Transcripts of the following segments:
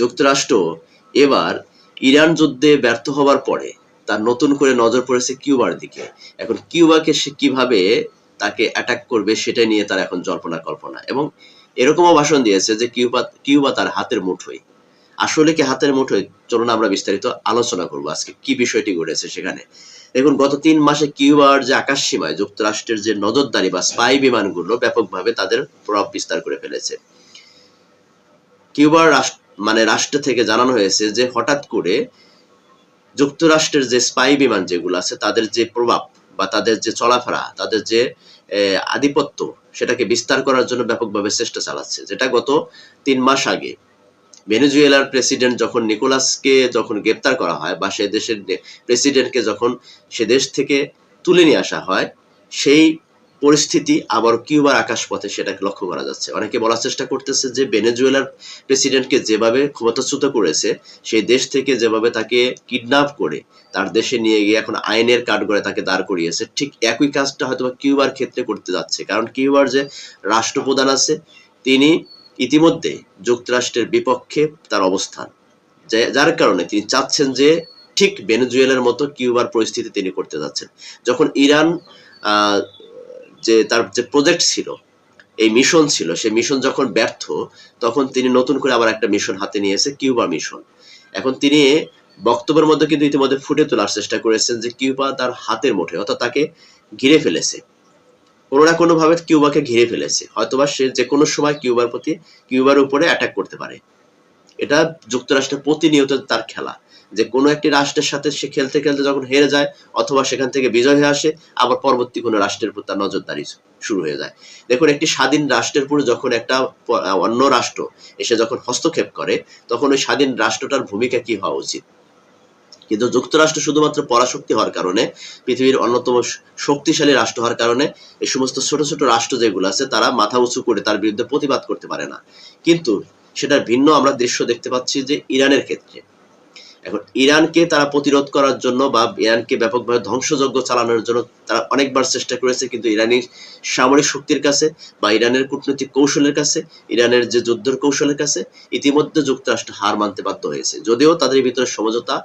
যুক্তরাষ্ট্র এবার ইরান যুদ্ধে ব্যর্থ হবার পরে তার নতুন করে নজর পড়েছে কিউবার দিকে। এখন কিউবাকে সে কিভাবে তাকে অ্যাটাক করবে সেটা নিয়ে তার এখন জল্পনা কল্পনা, এবং এরকমও ভাষণ দিয়েছে যে কিউবা তার হাতের মুঠোয়। আসলে কি হাতের মুঠোয়? চলুন আমরা বিস্তারিত আলোচনা করবো আজকে কি বিষয়টি ঘটেছে সেখানে। দেখুন, গত 3 মাসে কিউবার যে আকাশ সীমায় যুক্তরাষ্ট্রের যে নজরদারি বা স্পাই বিমানগুলো ব্যাপকভাবে তাদের প্রভাব বিস্তার করে ফেলেছে। কিউবার রাষ্ট্র থেকে জানানো হয়েছে যে হঠাৎ করে যুক্তরাষ্ট্রের যে স্পাই বিমান যেগুলো আছে তাদের যে প্রভাব বা তাদের যে চলাফেরা, তাদের যে আধিপত্য, সেটাকে বিস্তার করার জন্য ব্যাপকভাবে চেষ্টা চালাচ্ছে। যেটা গত 3 মাস আগে ভেনেজুয়েলার প্রেসিডেন্ট যখন নিকোলাসকে যখন গ্রেপ্তার করা হয় বা সে দেশের প্রেসিডেন্টকে যখন সে দেশ থেকে তুলে নিয়ে আসা হয়, সেই পরিস্থিতি আবার কিউবার আকাশপথে সেটাকে লক্ষ্য করা যাচ্ছে। অনেকে বলার চেষ্টা করতেছে যে ভেনেজুয়েলার প্রেসিডেন্টকে যেভাবে ক্ষমতাচ্যুত করেছে, সেই দেশ থেকে যেভাবে তাকে কিডন্যাপ করে তার দেশে নিয়ে গিয়ে এখন আইনের কাঠগড়ায় তাকে দাঁড় করিয়েছে, ঠিক একই কাজটা হয়তো কিউবার ক্ষেত্রে করতে যাচ্ছে। কারণ কিউবার যে রাষ্ট্রপ্রধান আছে, তিনি ইতিমধ্যে যুক্তরাষ্ট্রের বিপক্ষে তার অবস্থান, যার কারণে তিনি চাচ্ছেন যে ঠিক ভেনেজুয়েলার মতো কিউবার পরিস্থিতি তিনি করতে যাচ্ছেন। যখন ইরান যে তার যে প্রজেক্ট ছিল, এই মিশন ছিল, সেই মিশন যখন ব্যর্থ, তখন তিনি নতুন করে আবার একটা মিশন হাতে নিয়েছে, কিউবা মিশন। এখন তিনি বক্তব্যের মধ্যে কিন্তু ইতিমধ্যে ফুটে তোলার চেষ্টা করেছেন যে কিউবা তার হাতের মুঠোয়, অর্থাৎ তাকে ঘিরে ফেলেছে, কোনো না কোনো ভাবে কিউবাকে ঘিরে ফেলেছে। হয়তোবা সে যে কোনো সময় কিউবার উপরে অ্যাটাক করতে পারে। এটা যুক্তরাষ্ট্রের প্রতিনিয়ত তার খেলা, যে কোনো একটি রাষ্ট্রের সাথে সে খেলতে খেলতে যখন হেরে যায় অথবা সেখান থেকে বিজয় হয়ে আসে, আবার পরবর্তী কোনো রাষ্ট্রের উপর তার নজরদারি শুরু হয়ে যায়। দেখুন, একটি স্বাধীন রাষ্ট্রের উপরে যখন একটা অন্য রাষ্ট্র এসে যখন হস্তক্ষেপ করে, তখন ওই স্বাধীন রাষ্ট্রটার ভূমিকা কি হওয়া উচিত। কিন্তু যুক্তরাষ্ট্র শুধুমাত্র পরাশক্তি হওয়ার কারণে, পৃথিবীর অন্যতম শক্তিশালী রাষ্ট্র হওয়ার কারণে, এই সমস্ত ছোট ছোট রাষ্ট্র যেগুলো আছে তারা মাথা উঁচু করে তার বিরুদ্ধে প্রতিবাদ করতে পারে না। কিন্তু সেটার ভিন্ন আমরা দৃশ্য দেখতে পাচ্ছি যে ইরানের ক্ষেত্রে। এখন ইরানকে তারা প্রতিরোধ করার জন্য বা ইরানকে ব্যাপকভাবে ধ্বংসযজ্ঞ চালানোর জন্য তারা অনেকবার চেষ্টা করেছে, কিন্তু ইরানের সামরিক শক্তির কাছে বা ইরানের কূটনৈতিক কৌশলের কাছে, ইরানের যে যুদ্ধের কৌশলের কাছে ইতিমধ্যে যুক্তরাষ্ট্র হার মানতে বাধ্য হয়েছে। যদিও তাদের ভিতরে সমঝোতা,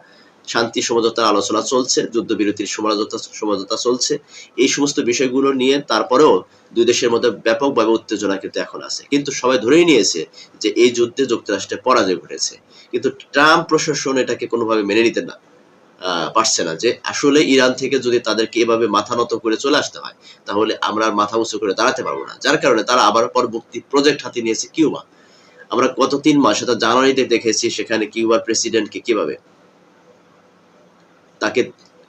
শান্তি সমঝোতার আলোচনা চলছে, যুদ্ধবিরতির সমঝোতা চলছে, এই সমস্ত বিষয়গুলো নিয়ে তারপরেও দুই দেশের মধ্যে ব্যাপকভাবে উত্তেজনা কিন্তু এখন আছে। কিন্তু সবাই ধরেই নিয়েছে যে এই যুদ্ধে যুক্তরাষ্ট্রের পরাজয় ঘটেছে। কিন্তু ট্রাম্প প্রশাসন এটাকে কোনোভাবে মেনে নিতে পারছে না, যে আসলে ইরান থেকে যদি তাদেরকে এভাবে মাথা নত করে চলে আসতে হয়, তাহলে আমরা আর মাথা উঁচু করে দাঁড়াতে পারবো না। যার কারণে তারা আবার পরবর্তী প্রজেক্ট হাতে নিয়েছে কিউবা। আমরা গত 3 মাস অর্থাৎ জানুয়ারিতে দেখেছি সেখানে কিউবার প্রেসিডেন্টকে কিভাবে তাকে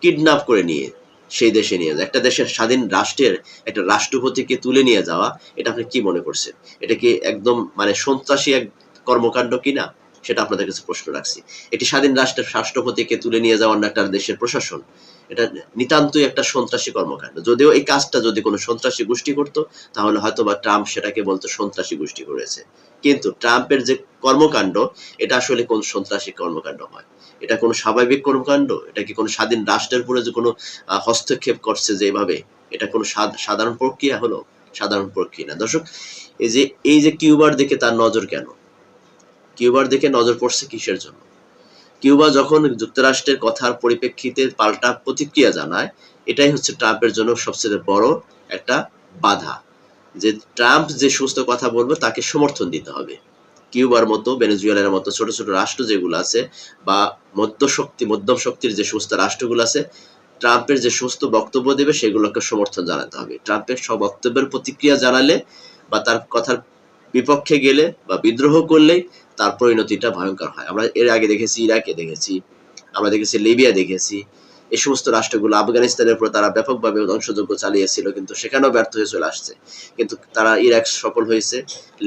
কিডন্যাপ করে নিয়ে সেই দেশে নিয়ে যায়। একটা দেশের স্বাধীন রাষ্ট্রের একটা রাষ্ট্রপতিকে তুলে নিয়ে যাওয়া, এটা আপনি কি মনে করছেন? এটা কি একদম সন্ত্রাসী এক কর্মকাণ্ড কিনা? সেটা আপনাদের কাছে প্রশ্ন রাখছি। একটি স্বাধীন রাষ্ট্রের রাষ্ট্রপতিকে তুলে নিয়ে যাওয়া একটা দেশের প্রশাসন, এটা নিতান্তই একটা সন্ত্রাসী কর্মকাণ্ড। যদিও এই কাজটা যদি কোনো সন্ত্রাসী গোষ্ঠী করতো, তাহলে হয়তোবা ট্রাম্প সেটাকে বলতো সন্ত্রাসী গোষ্ঠী করেছে। কিন্তু ট্রাম্পের যে কর্মকাণ্ড, এটা আসলে কোন সন্ত্রাসী কর্মকাণ্ড হয়? এটা কোনো স্বাভাবিক কর্মকাণ্ড? এটা কি কোনো স্বাধীন রাষ্ট্রের উপরে যে কোনো হস্তক্ষেপ করছে যে এভাবে? এটা কোনো সাধারণ প্রক্রিয়া হলো? সাধারণ প্রক্রিয়া না। দর্শক, এই যে কিউবার দিকে তার নজর কেন? কিউবার দিকে নজর পড়ছে কিসের জন্য? কিউবা যখন যুক্তরাষ্ট্রের কথার পরিপ্রেক্ষিতে পাল্টা প্রতিক্রিয়া জানায়, এটাই হচ্ছে ট্রাম্পের জন্য সবচেয়ে বড় একটা বাধা, যে ট্রাম্প যে সমস্ত কথা বলবে তাকে সমর্থন দিতে হবে। কিউবার মতো, ভেনেজুয়েলার মতো ছোট ছোট রাষ্ট্র যেগুলো আছে, বা মধ্যম শক্তির যে সমস্ত রাষ্ট্রগুলো আছে, ট্রাম্পের যে সমস্ত বক্তব্য দেবে সেগুলোকে সমর্থন জানাতে হবে। ট্রাম্পের সব বক্তব্যের প্রতিক্রিয়া জানালে বা তার কথার বিপক্ষে গেলে বা বিদ্রোহ করলেই তার পরিণতিটা ভয়ঙ্কর হয়। আমরা এর আগে দেখেছি, ইরাকে দেখেছি, আমরা দেখেছি লিবিয়া দেখেছি। এই সমস্ত রাষ্ট্রগুলো, আফগানিস্তানের উপর তারা ব্যাপকভাবে ধ্বংসযজ্ঞ চালিয়েছিল, কিন্তু সেখানেও ব্যর্থ হয়ে চলে আসছে। কিন্তু তারা ইরাক সফল হয়েছে,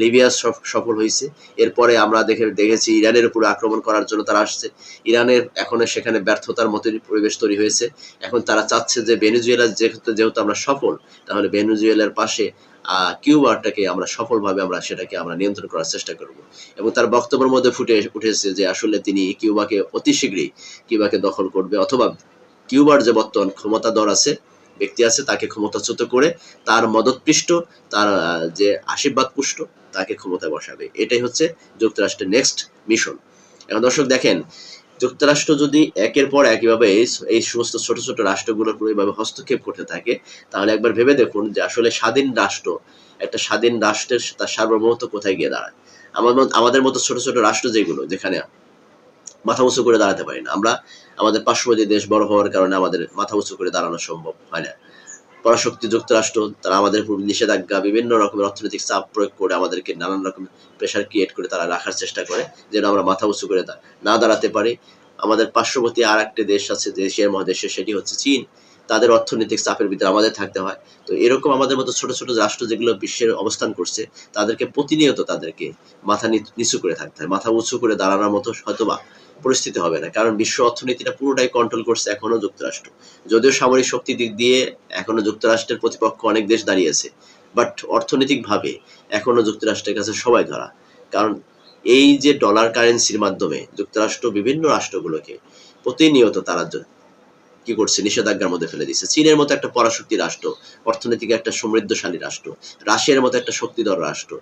লিবিয়া সফল হয়েছে। এরপরে আমরা দেখেছি ইরানের উপর আক্রমণ করার জন্য তারা আসছে। ইরানের এখন সেখানে ব্যর্থতার মতোই পরিবেশ তৈরি হয়েছে। এখন তারা চাচ্ছে যে ভেনেজুয়েলা যেহেতু আমরা সফল, তাহলে ভেনেজুয়েলার পাশে কিউবাটাকে আমরা সফলভাবে সেটাকে আমরা নিয়ন্ত্রণ করার চেষ্টা করব। এবং তার বক্তব্যের মধ্যে ফুটে উঠেছে যে আসলে তিনি কিউবাকে অতি শীঘ্রই কিউবাকে দখল করবে, অথবা কিউবার যে বর্তমান ক্ষমতাধর ব্যক্তি আছে তাকে ক্ষমতাচ্যুত করে তার মদতপৃষ্ট, তার যে আশীর্বাদ পুষ্ট, তাকে ক্ষমতায় বসাবে। এটাই হচ্ছে যুক্তরাষ্ট্রের নেক্সট মিশন। এখন দর্শক দেখেন, যুক্তরাষ্ট্র যদি একের পর এক এভাবে এই সমস্ত ছোট ছোট রাষ্ট্রগুলোর উপর এভাবে হস্তক্ষেপ করতে থাকে, তাহলে একবার ভেবে দেখুন যে আসলে স্বাধীন রাষ্ট্র, একটা স্বাধীন রাষ্ট্রের তার সার্বভৌমত্ব কোথায় গিয়ে দাঁড়ায়। আমাদের মতো ছোট ছোট রাষ্ট্র যেগুলো, যেখানে মাথা উঁচু করে দাঁড়াতে পারি না আমরা, আমাদের পার্শ্ববর্তী দেশ বড় হওয়ার কারণে আমাদের মাথা উঁচু করে দাঁড়ানো সম্ভব হয় না। পরাশক্তি যুক্তরাষ্ট্র, তারা আমাদের উপর নিষেধাজ্ঞা, বিভিন্ন রকমের অর্থনৈতিক চাপ প্রয়োগ করে আমাদেরকে নানান রকম প্রেশার ক্রিয়েট করে তারা রাখার চেষ্টা করে, যেন আমরা মাথা উঁচু করে না দাঁড়াতে পারি। আমাদের পার্শ্ববর্তী আর একটা দেশ আছে যে এশিয়া মহাদেশে, সেটি হচ্ছে চীন। তাদের অর্থনৈতিক চাপের ভিতরে আমাদের থাকতে হয়। তো এরকম আমাদের মতো ছোট ছোট রাষ্ট্র যেগুলো বিশ্বের অবস্থান করছে, তাদেরকে প্রতিনিয়ত তাদেরকে মাথা নিচু করে থাকতে হয়। মাথা উঁচু করে দাঁড়ানোর মতো হয়তোবা পরিস্থিতি হবে না, কারণ বিশ্ব অর্থনীতিটা পুরোটাই কন্ট্রোল করছে এখনো যুক্তরাষ্ট্র। যদিও সামরিক শক্তি দিক দিয়ে এখনো যুক্তরাষ্ট্রের প্রতিপক্ষ অনেক দেশ দাঁড়িয়েছে, বাট অর্থনৈতিকভাবে এখনো যুক্তরাষ্ট্রের কাছে সবাই ধরা। কারণ এই যে ডলার কারেন্সির মাধ্যমে যুক্তরাষ্ট্র বিভিন্ন রাষ্ট্রগুলোকে প্রতিনিয়ত তারা কি করছে, নিষেধাজ্ঞার মধ্যে ফেলে দিচ্ছে। চীনের মতো একটা পরাশক্তি রাষ্ট্র, অর্থনৈতিক একটা সমৃদ্ধশালী রাষ্ট্র, রাশিয়ার মতো একটা শক্তিধর রাষ্ট্র,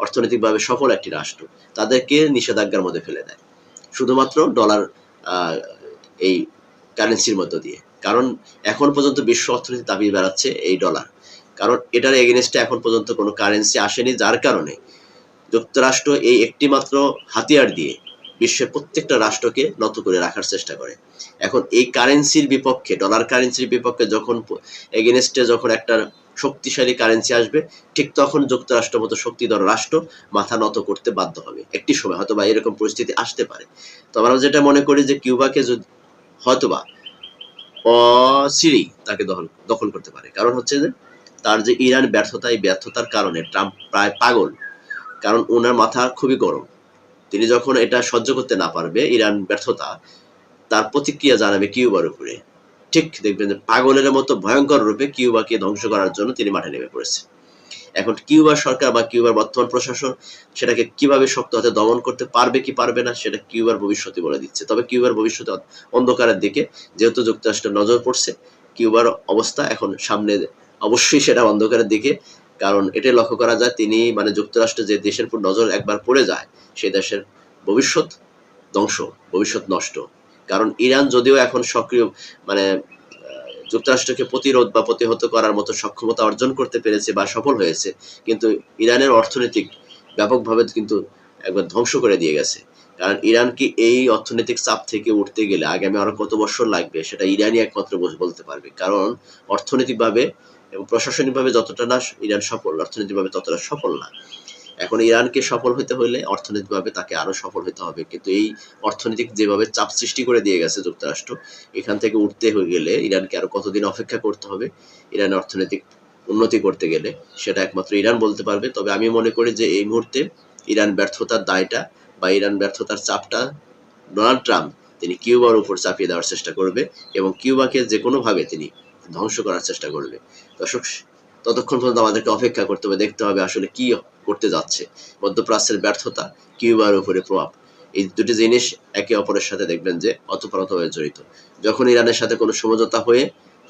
অর্থনৈতিকভাবে সফল একটি রাষ্ট্র, তাদেরকে নিষেধাজ্ঞার মধ্যে ফেলে দেয় শুধুমাত্র ডলার এই কারেন্সির মধ্য দিয়ে। কারণ এখন পর্যন্ত বিশ্ব অর্থনীতি দাবি বেড়াচ্ছে এই ডলার, কারণ এটার এগেনস্টে এখন পর্যন্ত কোনো কারেন্সি আসেনি, যার কারণে যুক্তরাষ্ট্র এই একটি মাত্র হাতিয়ার দিয়ে বিশ্বের প্রত্যেকটা রাষ্ট্রকে নত করে রাখার চেষ্টা করে। এখন এই কারেন্সির বিপক্ষে, ডলার কারেন্সির বিপক্ষে যখন এগেনস্টে যখন একটা শক্তিশালী কারেন্সি আসবে, ঠিক তখন যুক্তরাষ্ট্র মতো শক্তিধর রাষ্ট্র মাথা নত করতে বাধ্য হবে। একটি সময় হয়তোবা এরকম পরিস্থিতি আসতে পারে। তো আমরা যেটা মনে করি যে কিউবাকে হয়তোবা অচিরেই তাকে দখল করতে পারে। কারণ হচ্ছে যে তার যে ইরান ব্যর্থতা, এই ব্যর্থতার কারণে ট্রাম্প প্রায় পাগল। কারণ ওনার মাথা খুবই গরম। তিনি যখন এটা সহ্য করতে না পারবে ইরান ব্যর্থতা, তার প্রতিক্রিয়া জানাবে কিউবার উপরে। ঠিক দেখবেন যে পাগলের মতো ভয়ঙ্কর রূপে কিউবাকে ধ্বংস করার জন্য তিনি মাঠে নেমে পড়েছে। এখন কিউবার সরকার বা কিউবার বর্তমান প্রশাসন সেটাকে কিভাবে শক্ত হাতে দমন করতে পারবে কি পারবে না, সেটা কিউবার ভবিষ্যৎই বলে দিচ্ছে। তবে কিউবার ভবিষ্যৎ অন্ধকারের দিকে, যেহেতু যুক্তরাষ্ট্রের নজর পড়ছে কিউবার অবস্থা এখন সামনে, অবশ্যই সেটা অন্ধকারের দিকে। কারণ এটাই লক্ষ্য করা যায়, তিনি মানে যুক্তরাষ্ট্র যে দেশের উপর নজর একবার পড়ে যায়, সেই দেশের ভবিষ্যৎ ধ্বংস, ভবিষ্যৎ নষ্ট। কারণ ইরান যদিও এখন সক্রিয় মানে যুক্তরাষ্ট্রকে প্রতিরোধ বা প্রতিহত করার মতো সক্ষমতা অর্জন করতে পেরেছে বা সফল হয়েছে, কিন্তু ইরানের অর্থনৈতিক ব্যাপকভাবে কিন্তু একবার ধ্বংস করে দিয়ে গেছে। কারণ ইরান কি এই অর্থনৈতিক চাপ থেকে উঠতে গেলে আগামী আরো কত বছর লাগবে, সেটা ইরানই একমাত্র বলতে পারবে। কারণ অর্থনৈতিকভাবে এবং প্রশাসনিকভাবে যতটা না ইরান সফল, অর্থনৈতিকভাবে ততটা সফল না। এখন ইরানকে সফল হতে হলে অর্থনৈতিকভাবে তাকে আরো সফল হতে হবে, কিন্তু এই অর্থনৈতিক যেভাবে চাপ সৃষ্টি করে দিয়ে গেছে যুক্তরাষ্ট্র, এখান থেকে উঠতে হয়ে গেলে ইরানকে আরো কতদিন অপেক্ষা করতে হবে ইরানের অর্থনৈতিক উন্নতি করতে গেলে, সেটা একমাত্র ইরান বলতে পারবে। তবে আমি মনে করি যে এই মুহূর্তে ইরান ব্যর্থতার দায়টা বা ইরান ব্যর্থতার চাপটা ডোনাল্ড ট্রাম্প তিনি কিউবার উপর চাপিয়ে দেওয়ার চেষ্টা করবে এবং কিউবাকে যে কোনোভাবে তিনি ধ্বংস করার চেষ্টা করবে। দর্শক, ততক্ষণ পর্যন্ত আমাদেরকে অপেক্ষা করতে হবে, দেখতে হবে আসলে কি করতে যাচ্ছে। মধ্যপ্রাচ্যের ব্যর্থতা, কিউবার উপরে প্রভাব, এই দুটি জিনিস একে অপরের সাথে দেখবেন যে ওতপ্রোতভাবে জড়িত। যখন ইরানের সাথে কোনো সমঝোতা হয়ে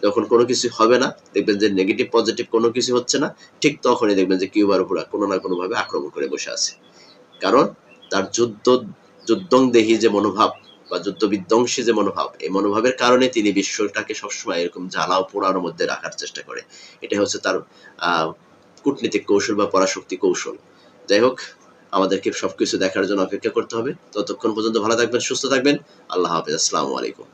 যখন কোনো কিছু হবে না, দেখবেন যে নেগেটিভ পজিটিভ কোনো কিছু হচ্ছে না, ঠিক তখনই দেখবেন যে কিউবার উপর কোনো না কোনোভাবে আক্রমণ করে বসে আছে। কারণ তার যুদ্ধংদেহী যে মনোভাব বা যুদ্ধ বিধ্বংসী যে মনোভাব, এই মনোভাবের কারণে তিনি বিশ্বটাকে সবসময় এরকম জ্বালাও পোড়ানোর মধ্যে রাখার চেষ্টা করে। এটা হচ্ছে তার কূটনীতিক কৌশল বা পরাশক্তি কৌশল। যাই হোক, আমাদেরকে সবকিছু দেখার জন্য অপেক্ষা করতে হবে। ততক্ষণ পর্যন্ত ভালো থাকবেন, সুস্থ থাকবেন। আল্লাহ হাফেজ। আসসালামু আলাইকুম।